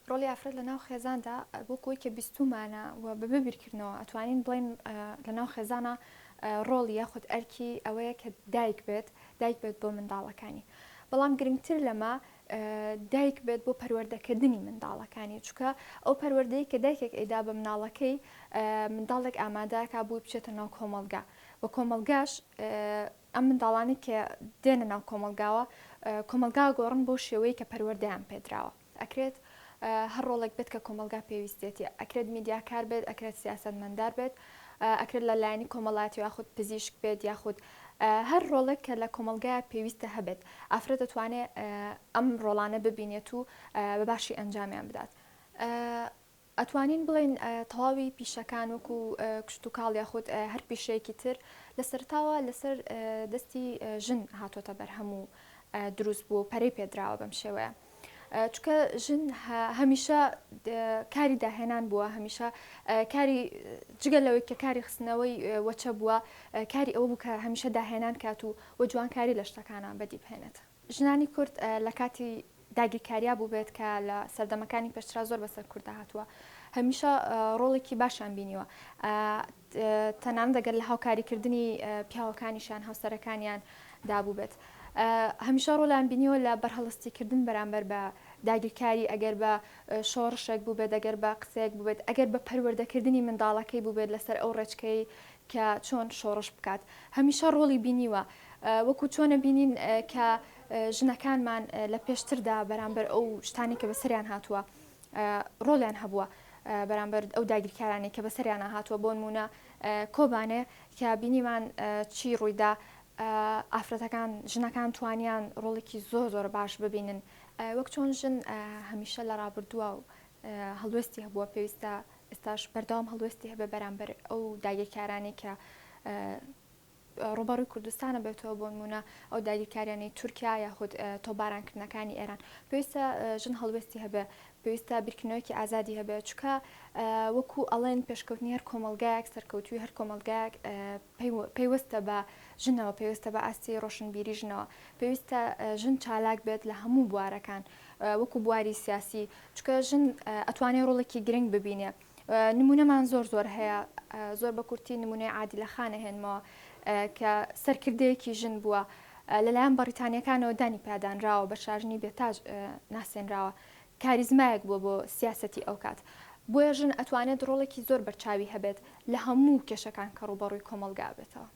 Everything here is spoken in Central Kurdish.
ڕۆلی ئافرەت لە ناو خێزاندا بۆ کۆی کە بیستومانە و بەبێ بیرکردنەوە ئەتوانین بڵین لە ناو خێزانە ڕۆڵی یاخود ئەرکی ئەوەیە کە دایک بێت بۆ منداڵەکانی. بەڵام گرنگتر لەمە دایک بێت بۆ پەروەردەکردنی منداڵەکانی، چکە ئەو پەروەردەی کە دایکێک ئەیدا بە مناڵەکەی منداڵێک ئامادەکە بۆی بچێتە ناو کۆمەلگا. بە کۆمەلگاش ئەم منداڵانی کە دێنە ناو کۆمەلگاوە کۆمەلگا گۆڕن بۆ شێوەیە کە پەروەردەیان پێدراوە. ئەکرێت هەر ڕۆڵێک بێت کە کۆمەلگا پێویستێتی، ئەکرێت میدیاکار بێت، ئەکرێت سیاسەتمەندار بێت، ئەکرێت لە لایەنی کۆمەڵاتی یاخود پزیشک بێت، یاخود هەر ڕۆڵێک کە لە کۆمەلگایە پێویستە هەبێت ئافرەت دەتوانێت ئەم ڕۆڵانە ببینێت و بە باشی ئەنجامیان بدات. ئەتوانین بڵین تەواوی پیشەکان وەکو کشت و کاڵ یاخود هەر پیشەیەکی تر لە سەرتاوە لەسەر دەستی ژن هاتۆتە بەرهەموو دروست بوو پەرەی پێدراوە بەم شێوەیە. چکە ژن هەمیشە کاری داهێنان بووە، هەمیشە کاری جگە لەوەی کە کاری خستنەوەی وەچە بووە کاری ئەوە بوو کە هەمیشە داهێنان کات و وە جوانکاری لە شتەکانان بەدی بهێنێت. ژنانی کورد لە کاتی داگیرکاریا بوو بێت کە لە سەردەمەکانی پێشترا زۆر بەسەر کووردا هاتووە، هەمیشە ڕۆڵێکی باشیان بینیوە، تەنانەت دەگەر لە هاوکاریکردنی پیاوەکانیشان هاوسەرەکانیان دابوو بێت. هەمیشە ڕۆڵیان بینیوە لە بەرهەڵستیکردن بەرامبەر بە داگیرکاری، ئەگەر بە شۆڕشێک بوو بێت، ئەگەر بە قسەیەک بوو بێت، ئەگەر بە پەروەردەکردنی منداڵەکەی بوو بێت لەسەر ئەو ڕێچکەی کە چۆن شۆڕش بکات، هەمیشە ڕۆڵی بینیوە. وەکو چۆنە بینین کە ژنەکانمان لە پێشتردا بەرامبەر ئەو شتانی کە بەسەریان هاتووە ڕۆڵیان هەبووە بەرامبەر ئەو داگیرکارانی کە بەسەریانە هاتووە، بۆ نمونە کۆبانێ کە بینیمان چی ڕوویدا ئافرەتەکان ژنەکان توانیان ڕۆڵێکی زۆر باش ببینن، وەک چۆن ژن هەمیشە لە ڕابردووە و هەڵوێستی هەبووە، پێویستە ئێستاش بەردەوام هەڵوێستی هەبێ بەرامبەر ئەو داگیرکارانی کە ڕوبەڕووی کوردستانە بێتەوە، بۆ نمونە ئەو داگیرکاریانی تورکیا یاخود تۆبارانکردنەکانی ئێران. پێویستە ژن هەڵوێستی هەبێ، پێویستە بیرکردنەوەیکی ئازادی هەبێ، چکە وەکو ئەڵێن پێشکەوتنی هەر کۆمەلگایەک سەرکەوتوی هەر کۆمەلگایەک پێویستە بە ژنەوە، پێویستە بە ئاستی ڕۆشنبیری ژنەوە، پێویستە ژن چالاک بێت لە هەموو بوارەکان وەکو بواری سیاسی، چکە ژن ئەتوانێت ڕۆڵێکی گرنگ ببینێ. نمونەمان زۆر هەیە، زۆر بە کورتی نمونەی عادلە خانە هێنمەوە کە سەرکردەیەکی ژن بووە، لەلایەن بەریتانیەکانەوە دانی پادانراوە، بە شاژنی بێتاژ ناسێنراوە، کاریزمایەک بووە بۆ سیاسەتی ئەو کات. بۆیە ژن ئەتوانێت ڕۆڵێکی زۆر بەرچاوی هەبێت لە هەموو کێشەکان کە ڕوبەڕووی کۆمەلگا بێتەوە.